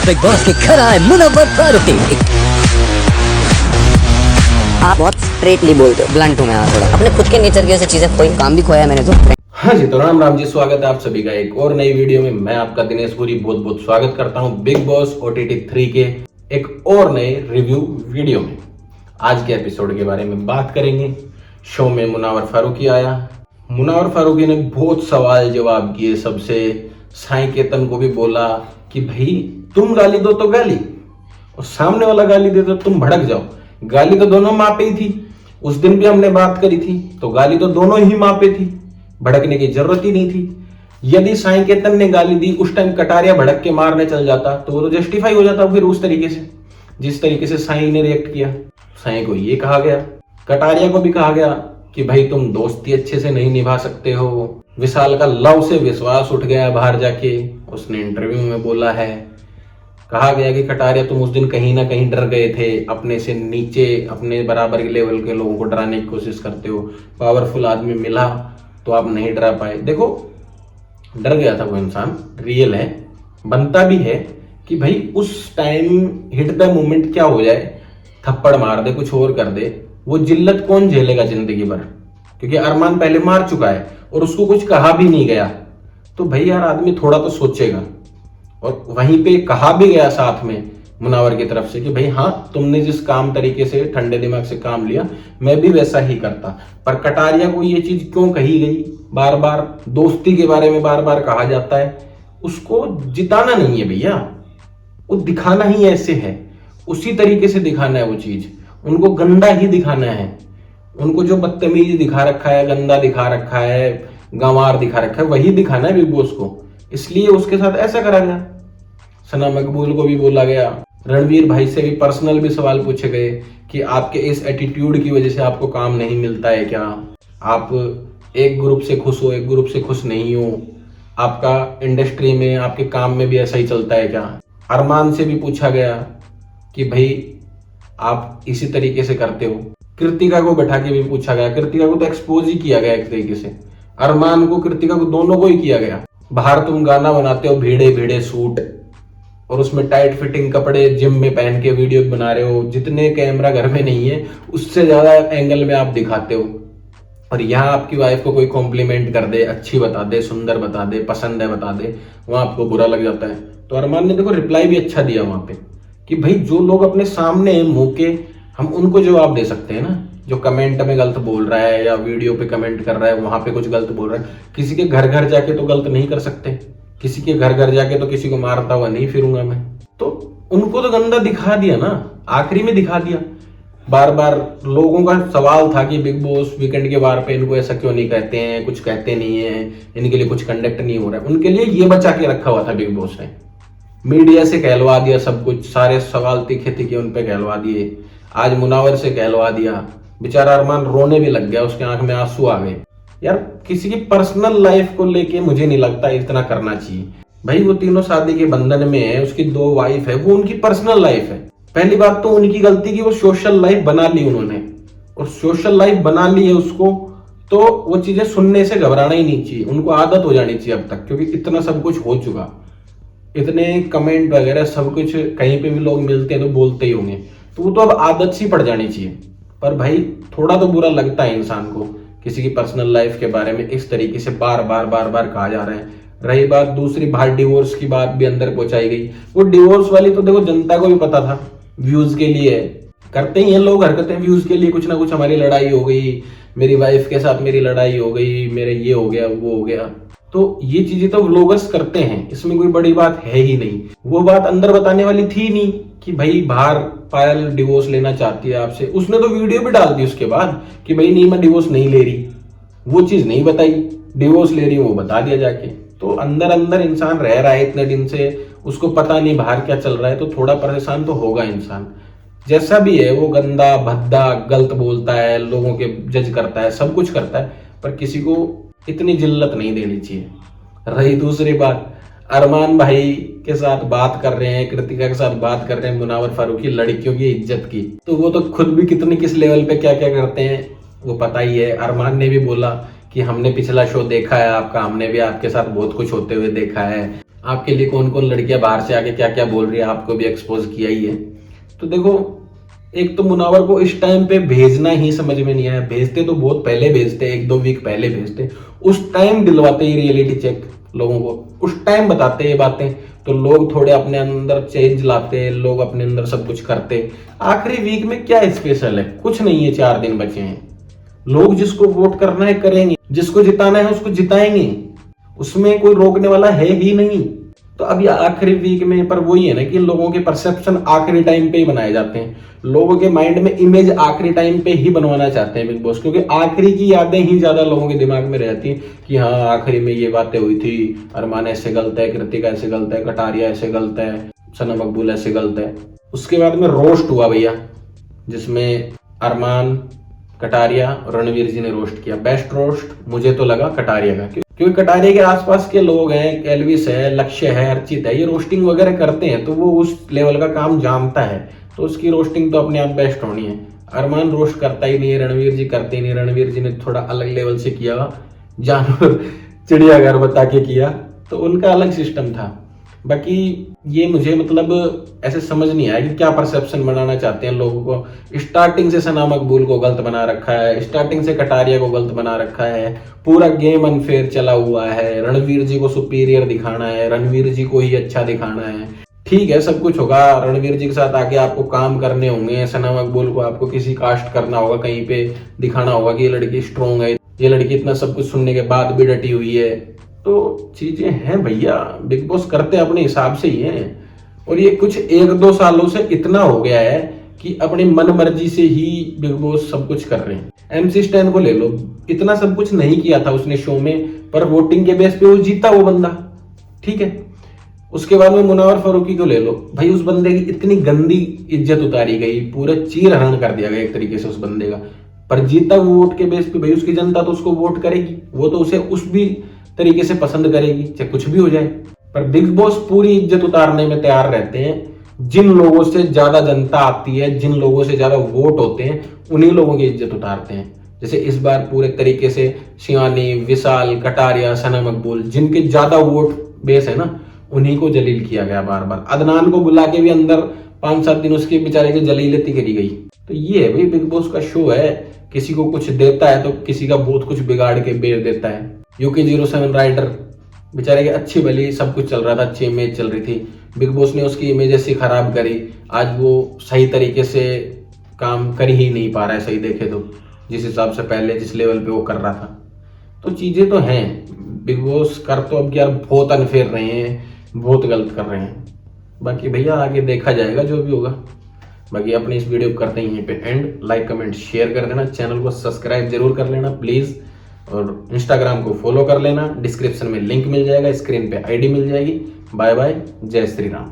Big boss के घर आए मुनव्वर फारूकी। आप बहुत स्ट्रेटली बोलते हो, ब्लंट हूँ मैं थोड़ा, अपने खुद के नेचर की ऐसी चीजें, कोई काम भी खोया मैंने तो। हाँ जी, तो राम राम जी, स्वागत है आप सभी का एक और नई वीडियो में। मैं आपका दिनेश पुरी बहुत बहुत स्वागत करता हूँ बिग बॉस OTT 3 के एक और नए रिव्यू वीडियो में। आज के एपिसोड के बारे में बात करेंगे। शो में मुनव्वर फारूकी आया। मुनव्वर फारूकी ने बहुत सवाल जवाब किए सबसे। साईं केतन को भी बोला कि भाई तुम गाली दो तो गाली, और सामने वाला गाली दे तो तुम भड़क जाओ। गाली तो दोनों माँ पे ही थी। उस दिन भी हमने बात करी थी, तो गाली तो दोनों ही माँ पे थी, भड़कने की जरूरत ही नहीं थी। यदि साईं केतन ने गाली दी उस टाइम कटारिया भड़क के मारने चल जाता तो वो तो जस्टिफाई हो जाता फिर उस तरीके से, जिस तरीके से साईं ने रिएक्ट किया। साईं को ये कहा गया, कटारिया को भी कहा गया कि भाई तुम दोस्ती अच्छे से नहीं निभा सकते हो। विशाल का लव से विश्वास उठ गया बाहर जाके, उसने इंटरव्यू में बोला है। कहा गया कि कटारिया तुम उस दिन कहीं ना कहीं डर गए थे, अपने से नीचे अपने बराबर के लेवल के लोगों को डराने की कोशिश करते हो। पावरफुल आदमी मिला तो आप नहीं डरा पाए। देखो, डर गया था वो इंसान, रियल है, बनता भी है कि भाई उस टाइम हिट द मोमेंट क्या हो जाए, थप्पड़ मार दे, कुछ और कर दे। वो जिल्लत कौन झेलेगा जिंदगी भर, क्योंकि अरमान पहले मार चुका है और उसको कुछ कहा भी नहीं गया। तो भाई यार, आदमी थोड़ा तो सोचेगा। और वहीं पे कहा भी गया साथ में मुनव्वर की तरफ से कि भाई हाँ, तुमने जिस काम तरीके से ठंडे दिमाग से काम लिया मैं भी वैसा ही करता। पर कटारिया को ये चीज क्यों कही गई, बार बार दोस्ती के बारे में बार बार कहा जाता है। उसको जिताना नहीं है भैया, वो दिखाना ही ऐसे है, उसी तरीके से दिखाना है वो चीज। उनको गंदा ही दिखाना है। उनको जो बदतमीज दिखा रखा है, गंदा दिखा रखा है, गंवार दिखा रखा है, वही दिखाना है बिग बॉस को। इसलिए उसके साथ ऐसा करा गया। सना मकबूल को भी बोला गया, रणवीर भाई से भी पर्सनल भी सवाल पूछे गए कि आपके इस एटीट्यूड की वजह से आपको काम नहीं मिलता है क्या? आप एक ग्रुप से खुश हो, एक ग्रुप से खुश नहीं हो? आपका इंडस्ट्री में, आपके काम में भी ऐसा ही चलता है क्या? अरमान से भी पूछा गया कि भाई आप इसी तरीके से करते हो। कृतिका को बैठा के भी पूछा गया। कृतिका को तो एक्सपोज ही किया गया एक तरीके से। अरमान को, कृतिका को, दोनों को ही किया गया। बाहर तुम गाना बनाते हो भीड़े भीड़े सूट, और उसमें टाइट फिटिंग कपड़े जिम में पहन के वीडियो बना रहे हो। जितने कैमरा घर में नहीं है उससे ज्यादा एंगल में आप दिखाते हो। और यहाँ आपकी वाइफ को कोई कॉम्प्लीमेंट कर दे, अच्छी बता दे, सुंदर बता दे, पसंद है बता दे, वहां आपको बुरा लग जाता है। तो अरमान ने देखो रिप्लाई भी अच्छा दिया वहां पे कि भाई जो लोग अपने सामने मुंह के, हम उनको जवाब दे सकते हैं ना। जो कमेंट में गलत बोल रहा है या वीडियो पे कमेंट कर रहा है वहां पे कुछ गलत बोल रहा है, किसी के घर घर जाके तो गलत नहीं कर सकते। किसी के घर घर जाके तो किसी को मारता हुआ नहीं फिरूंगा मैं। तो उनको तो गंदा दिखा दिया ना, आखिरी में दिखा दिया। बार बार लोगों का सवाल था कि बिग बॉस वीकेंड के बार पे इनको ऐसा क्यों नहीं कहते हैं, कुछ कहते नहीं है, इनके लिए कुछ कंडक्ट नहीं हो रहा है। उनके लिए ये बचा के रखा हुआ था बिग बॉस ने। मीडिया से कहलवा दिया सब कुछ, सारे सवाल तीखे तीखे उन पे कहलवा दिए। आज मुनव्वर से कहलवा दिया। बेचारा अरमान रोने भी लग गया, उसके आंख में आंसू आ गए। यार, किसी की पर्सनल लाइफ को लेके मुझे नहीं लगता इतना करना चाहिए। भाई वो तीनों शादी के बंधन में है, उसकी 2 वाइफ है, वो उनकी पर्सनल लाइफ है। पहली बात तो उनकी गलती की वो सोशल लाइफ बना ली उन्होंने, और सोशल लाइफ बना ली है उसको, तो वो चीजें सुनने से घबराना ही नहीं चाहिए। उनको आदत हो जानी चाहिए अब तक, क्योंकि इतना सब कुछ हो चुका, इतने कमेंट वगैरह सब कुछ, कहीं पे भी लोग मिलते हैं तो बोलते ही होंगे, तो वो तो अब आदत सी पड़ जानी चाहिए। पर भाई थोड़ा तो बुरा लगता है इंसान को, किसी की पर्सनल लाइफ के बारे में इस तरीके से बार बार कहा जा रहा है। रही बात दूसरी, बाहर डिवोर्स की बात भी अंदर पहुंचाई गई। वो डिवोर्स वाली तो देखो जनता को भी पता था, व्यूज के लिए करते ही हैं लोग हरकतें, व्यूज के लिए कुछ ना कुछ। हमारी लड़ाई हो गई, मेरी वाइफ के साथ मेरी लड़ाई हो गई, मेरे ये हो गया वो हो गया, तो ये चीजें तो व्लॉगर्स करते हैं, इसमें कोई बड़ी बात है ही नहीं। वो बात अंदर बताने वाली थी नहीं कि भाई बाहर पायल डिवोर्स लेना चाहती है आपसे। उसने तो वीडियो भी डाल दी उसके बाद कि भाई नहीं, मैं डिवोर्स नहीं ले रही। वो चीज नहीं बताई, डिवोर्स ले रही हूँ वो बता दिया जाके। तो अंदर अंदर इंसान रह रहा है इतने दिन से, उसको पता नहीं बाहर क्या चल रहा है, तो थोड़ा परेशान तो होगा इंसान। जैसा भी है वो गंदा भद्दा गलत बोलता है, लोगों के जज करता है, सब कुछ करता है, पर किसी को इतनी जिल्लत नहीं देनी चाहिए। रही दूसरी बात, अरमान भाई के साथ बात कर रहे हैं, कृतिका के साथ बात कर रहे हैं मुनव्वर फारूकी, लड़कियों की इज्जत की, तो वो तो खुद भी कितनी किस लेवल पे क्या क्या करते हैं वो पता ही है। अरमान ने भी बोला कि हमने पिछला शो देखा है आपका, हमने भी आपके साथ बहुत कुछ होते हुए देखा है, आपके लिए कौन कौन लड़कियां बाहर से आके क्या क्या बोल रही है, आपको भी एक्सपोज किया ही है। तो देखो, एक तो मुनावर को इस टाइम पे भेजना ही समझ में नहीं आया। भेजते तो बहुत पहले भेजते, 1-2 वीक पहले भेजते, उस टाइम दिलवाते ही रियलिटी चेक लोगों को, उस टाइम बताते ये बातें, तो लोग थोड़े अपने अंदर चेंज लाते, लोग अपने अंदर सब कुछ करते। आखिरी वीक में क्या स्पेशल है? कुछ नहीं है, 4 दिन बचे हैं। लोग जिसको वोट करना है करेंगे, जिसको जिताना है उसको जिताएंगे, उसमें कोई रोकने वाला है ही नहीं। तो अब ये आखिरी वीक में, पर वही है ना कि लोगों के परसेप्शन आखिरी टाइम पे ही बनाए जाते हैं। लोगों के माइंड में इमेज आखिरी टाइम पे ही बनवाना चाहते हैं बिग बॉस, क्योंकि आखिरी की यादें ही ज्यादा लोगों के दिमाग में रहती हैं कि हाँ आखिरी में ये बातें हुई थी, अरमान ऐसे गलत है, कृतिका ऐसे गलत है, कटारिया ऐसे गलत है, सना मकबूल ऐसे गलत है। उसके बाद में रोस्ट हुआ भैया, जिसमें अरमान, कटारिया और रणवीर जी ने रोस्ट किया। बेस्ट रोस्ट मुझे तो लगा कटारिया का, क्योंकि कटारिया के आसपास के लोग हैं, एल्विस है, लक्ष्य है, अर्चित है, ये रोस्टिंग वगैरह करते हैं, तो वो उस लेवल का काम जानता है, तो उसकी रोस्टिंग तो अपने आप बेस्ट होनी है। अरमान रोस्ट करता ही नहीं है, रणवीर जी करते ही नहीं। रणवीर जी ने थोड़ा अलग लेवल से किया, जानवर चिड़ियाघर बता के किया, तो उनका अलग सिस्टम था। बाकी ये मुझे मतलब ऐसे समझ नहीं आया कि क्या परसेप्शन बनाना चाहते हैं लोगों को। स्टार्टिंग से सना मकबूल को गलत बना रखा है, स्टार्टिंग से कटारिया को गलत बना रखा है, पूरा गेम अनफेयर चला हुआ है, रणवीर जी को सुपीरियर दिखाना है, रणवीर जी को ही अच्छा दिखाना है। ठीक है, सब कुछ होगा, रणवीर जी के साथ आके आपको काम करने होंगे, सना मकबूल को आपको किसी कास्ट करना होगा, कहीं पे दिखाना होगा कि ये लड़की स्ट्रोंग है, ये लड़की इतना सब कुछ सुनने के बाद भी डटी हुई है। तो चीजें हैं भैया, बिग बॉस करते अपने हिसाब से ही हैं। और ये कुछ 1-2 सालों से इतना हो गया है कि अपनी मन मर्जी से ही बिग बॉस सब कुछ कर रहे हैं। MC स्टैन को ले लो, इतना सब कुछ नहीं किया था उसने शो में, पर वोटिंग के बेस पे वो जीता वो बंदा, ठीक है। उसके बाद में मुनावर फारूकी को ले लो भाई, उस बंदे की इतनी गंदी इज्जत उतारी गई, पूरा चीर हरण कर दिया गया एक तरीके से उस बंदे का, पर जीता वो वोट के बेस पे। भाई उसकी जनता तो उसको वोट करेगी, वो तो उसे उस भी तरीके से पसंद करेगी, चाहे कुछ भी हो जाए। पर बिग बॉस पूरी इज्जत उतारने में तैयार रहते हैं। जिन लोगों से ज्यादा जनता आती है, जिन लोगों से ज्यादा वोट होते हैं, उन्हीं लोगों की इज्जत उतारते हैं। जैसे इस बार पूरे तरीके से शिवानी, विशाल, कटारिया, सना मकबूल, जिनके ज्यादा वोट बेस है ना, उन्हीं को जलील किया गया बार बार। अदनान को बुला के भी अंदर 5-7 दिन उसके बेचारे की जलीलती करी गई। तो ये है भाई, बिग बॉस का शो है, किसी को कुछ देता है तो किसी का बहुत कुछ बिगाड़ के बेच देता है। UK07 राइडर बेचारे की अच्छी भली सब कुछ चल रहा था, अच्छी इमेज चल रही थी, बिग बॉस ने उसकी इमेज ऐसी खराब करी, आज वो सही तरीके से काम कर ही नहीं पा रहा है, सही देखे तो, जिस हिसाब से पहले जिस लेवल पे वो कर रहा था। तो चीजें तो हैं, बिग बॉस कर तो अब यार बहुत अनफेयर रहे हैं, बहुत गलत कर रहे हैं। बाकी भैया आगे देखा जाएगा जो भी होगा। बाकी अपने इस वीडियो को करते हैं यहीं पे एंड। लाइक कमेंट शेयर कर देना, चैनल को सब्सक्राइब जरूर कर लेना प्लीज, और इंस्टाग्राम को फॉलो कर लेना, डिस्क्रिप्शन में लिंक मिल जाएगा, स्क्रीन पे ID मिल जाएगी। बाय बाय, जय श्री राम।